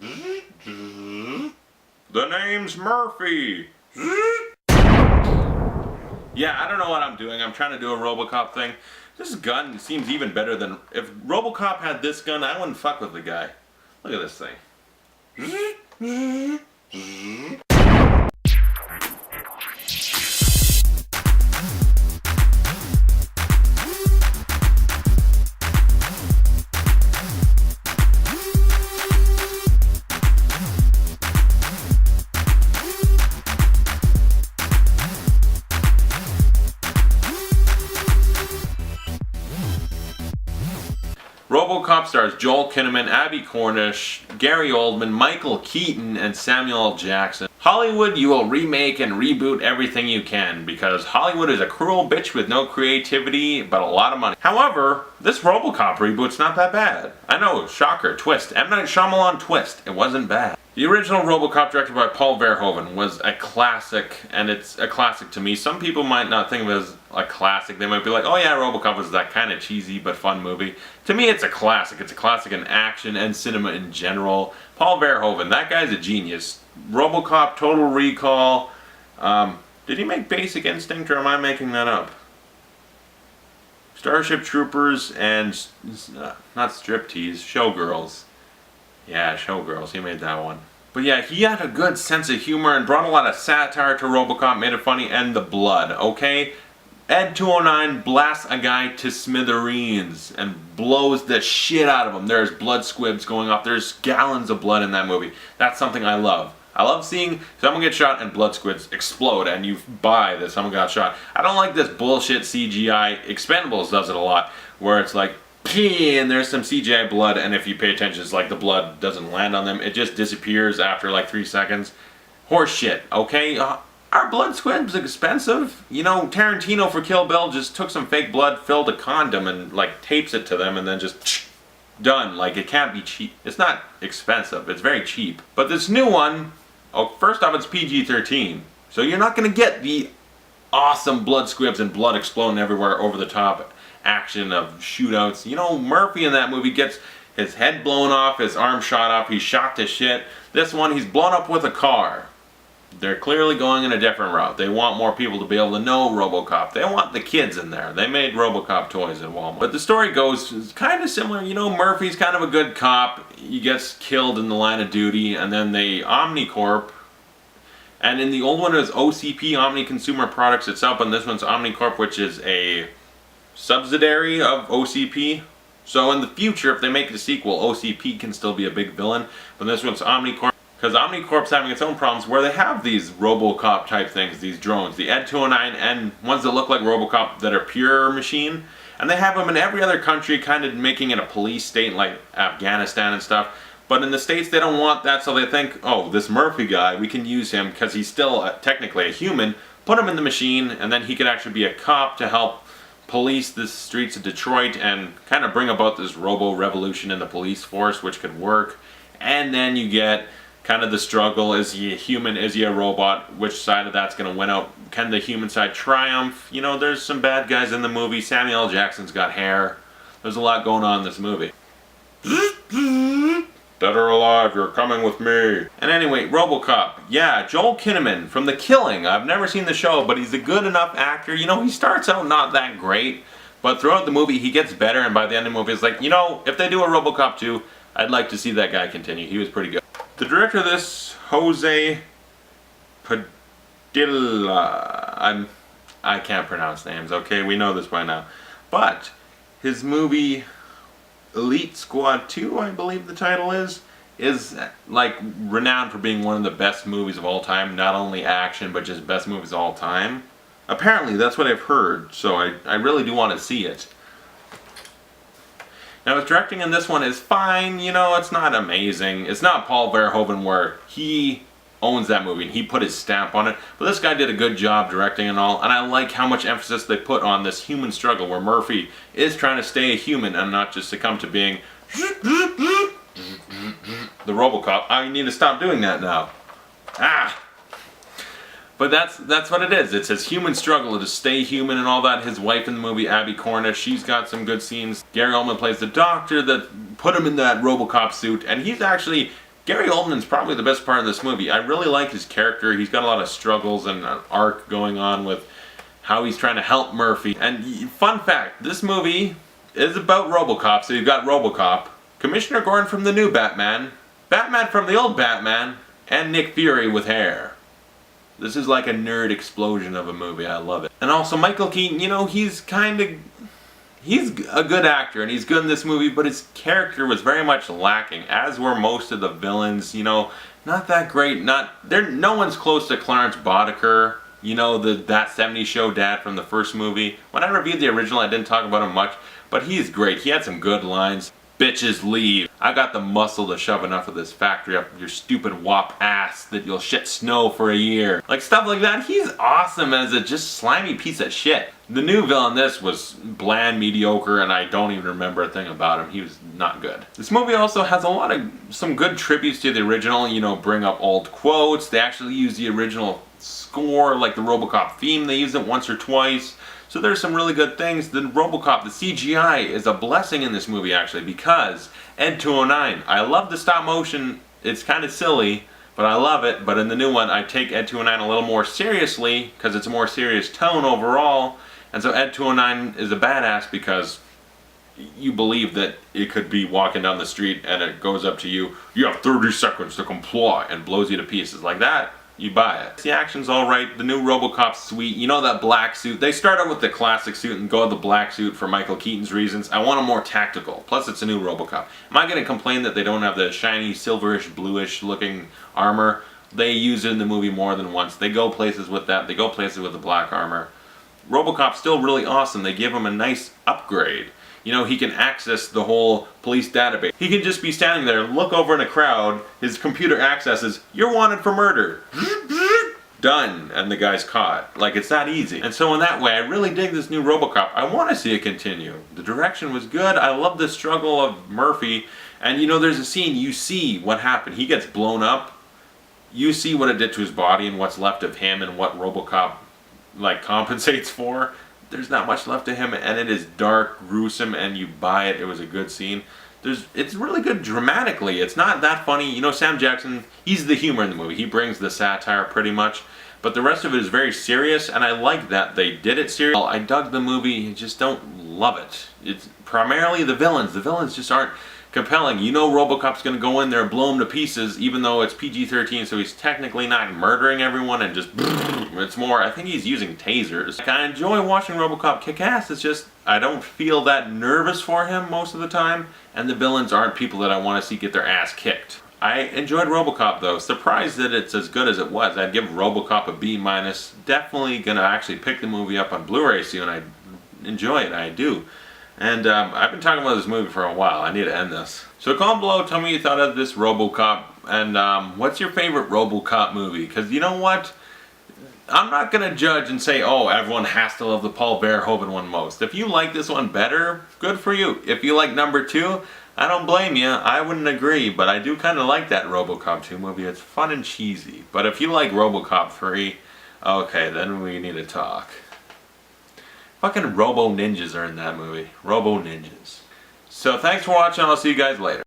The name's Murphy. Yeah, I don't know what I'm doing. I'm trying to do a RoboCop thing. This gun seems even better than... If RoboCop had this gun, I wouldn't fuck with the guy. Look at this thing. RoboCop stars Joel Kinnaman, Abbie Cornish, Gary Oldman, Michael Keaton, and Samuel L. Jackson. Hollywood, you will remake and reboot everything you can, because Hollywood is a cruel bitch with no creativity, but a lot of money. However, this RoboCop reboot's not that bad. I know, shocker, twist. M. Night Shyamalan twist. It wasn't bad. The original RoboCop, directed by Paul Verhoeven, was a classic, and it's a classic to me. Some people might not think of it as a classic. They might be like, oh yeah, RoboCop was that kind of cheesy but fun movie. To me, it's a classic. It's a classic in action and cinema in general. Paul Verhoeven, that guy's a genius. RoboCop, Total Recall. Did he make Basic Instinct, or am I making that up? Starship Troopers and, not Striptease, Showgirls. Yeah, Showgirls, he made that one. But yeah, he had a good sense of humor and brought a lot of satire to RoboCop, made it funny, and the blood, okay? Ed 209 blasts a guy to smithereens and blows the shit out of him. There's blood squibs going off. There's gallons of blood in that movie. That's something I love. I love seeing someone get shot and blood squibs explode and you buy that someone got shot. I don't like this bullshit CGI. Expendables does it a lot, where it's like, and there's some CGI blood, and if you pay attention, it's like the blood doesn't land on them. It just disappears after like 3 seconds. Horse shit, okay? Are blood squibs expensive? You know, Tarantino for Kill Bill just took some fake blood, filled a condom, and like tapes it to them, and then just done. Like, it can't be cheap. It's not expensive. It's very cheap. But this new one, oh, first off, it's PG-13, so you're not gonna get the awesome blood squibs and blood exploding everywhere over the top action of shootouts. You know, Murphy in that movie gets his head blown off, his arm shot off, he's shot to shit. This one, he's blown up with a car. They're clearly going in a different route. They want more people to be able to know RoboCop. They want the kids in there. They made RoboCop toys at Walmart. But the story goes kind of similar. You know, Murphy's kind of a good cop. He gets killed in the line of duty, and then they Omnicorp. And in the old one it was OCP, Omni Consumer Products itself, and this one's Omnicorp, which is a subsidiary of OCP. So in the future, if they make the sequel, OCP can still be a big villain, but this one's Omnicorp, because Omnicorp's having its own problems where they have these RoboCop type things, these drones, the Ed 209 and ones that look like RoboCop that are pure machine, and they have them in every other country, kind of making it a police state like Afghanistan and stuff. But in the States, they don't want that, so they think, oh, this Murphy guy, we can use him because he's still technically a human, put him in the machine, and then he could actually be a cop to help police the streets of Detroit and kind of bring about this robo-revolution in the police force, which could work. And then you get kind of the struggle, is he a human, is he a robot, which side of that's going to win out, can the human side triumph? You know, there's some bad guys in the movie, Samuel L. Jackson's got hair, there's a lot going on in this movie. Dead or alive, you're coming with me. And anyway, RoboCop. Yeah, Joel Kinnaman from The Killing. I've never seen the show, but he's a good enough actor. You know, he starts out not that great, but throughout the movie he gets better, and by the end of the movie it's like, you know, if they do a RoboCop 2, I'd like to see that guy continue. He was pretty good. The director of this, Jose Padilha. I can't pronounce names, okay? We know this by now. But his movie Elite Squad 2, I believe the title is like renowned for being one of the best movies of all time. Not only action, but just best movies of all time. Apparently, that's what I've heard, so I really do want to see it. Now, his directing in this one is fine, you know, it's not amazing. It's not Paul Verhoeven where he owns that movie and he put his stamp on it, but this guy did a good job directing and all, and I like how much emphasis they put on this human struggle where Murphy is trying to stay a human and not just succumb to being the RoboCop. I need to stop doing that now. But that's what it is. It's his human struggle to stay human and all that. His wife in the movie, Abbie Cornish, she's got some good scenes. Gary Oldman plays the doctor that put him in that RoboCop suit, and he's actually Gary Oldman's probably the best part of this movie. I really like his character. He's got a lot of struggles and an arc going on with how he's trying to help Murphy. And fun fact, this movie is about RoboCop, so you've got RoboCop, Commissioner Gordon from the new Batman, Batman from the old Batman, and Nick Fury with hair. This is like a nerd explosion of a movie. I love it. And also Michael Keaton, you know, he's a good actor and he's good in this movie, but his character was very much lacking, as were most of the villains. You know, not that great. No one's close to Clarence Boddicker. You know, that 70s show dad from the first movie. When I reviewed the original, I didn't talk about him much, but he's great. He had some good lines. Bitches leave. I got the muscle to shove enough of this factory up your stupid wop ass that you'll shit snow for a year. Like stuff like that. He's awesome as a just slimy piece of shit. The new villain this was bland, mediocre, and I don't even remember a thing about him. He was not good. This movie also has some good tributes to the original, you know, bring up old quotes. They actually use the original score, like the RoboCop theme. They use it once or twice. So there's some really good things. The RoboCop, the CGI is a blessing in this movie actually, because Ed 209, I love the stop motion. It's kind of silly, but I love it. But in the new one, I take Ed 209 a little more seriously because it's a more serious tone overall. And so Ed 209 is a badass because you believe that it could be walking down the street and it goes up to you, you have 30 seconds to comply, and blows you to pieces like that. You buy it. The action's alright, the new RoboCop's sweet, you know that black suit. They start out with the classic suit and go with the black suit for Michael Keaton's reasons. I want him more tactical, plus it's a new RoboCop. Am I going to complain that they don't have the shiny, silverish, bluish looking armor? They use it in the movie more than once. They go places with that, they go places with the black armor. RoboCop's still really awesome, they give him a nice upgrade. You know, he can access the whole police database. He can just be standing there, look over in a crowd, his computer accesses, you're wanted for murder. Done, and the guy's caught. Like, it's that easy. And so in that way, I really dig this new RoboCop. I want to see it continue. The direction was good. I love the struggle of Murphy. And you know, there's a scene, you see what happened. He gets blown up. You see what it did to his body and what's left of him and what RoboCop, like, compensates for. There's not much left of him, and it is dark, gruesome, and you buy it. It was a good scene. It's really good dramatically. It's not that funny. You know, Sam Jackson, he's the humor in the movie. He brings the satire pretty much. But the rest of it is very serious, and I like that they did it serious. I dug the movie, I just don't love it. It's primarily the villains. The villains just aren't compelling. You know RoboCop's going to go in there and blow him to pieces, even though it's PG-13, so he's technically not murdering everyone and just... It's more, I think he's using tasers. Like, I enjoy watching RoboCop kick ass, it's just, I don't feel that nervous for him most of the time, and the villains aren't people that I want to see get their ass kicked. I enjoyed RoboCop though, surprised that it's as good as it was. I'd give RoboCop a B-. Definitely gonna actually pick the movie up on Blu-ray soon. I enjoy it, I do. And I've been talking about this movie for a while. I need to end this. So comment below, tell me what you thought of this RoboCop, and what's your favorite RoboCop movie? Because you know what? I'm not going to judge and say, oh, everyone has to love the Paul Verhoeven one most. If you like this one better, good for you. If you like number 2, I don't blame you. I wouldn't agree, but I do kind of like that RoboCop 2 movie. It's fun and cheesy. But if you like RoboCop 3, okay, then we need to talk. Fucking Robo Ninjas are in that movie. Robo Ninjas. So thanks for watching. I'll see you guys later.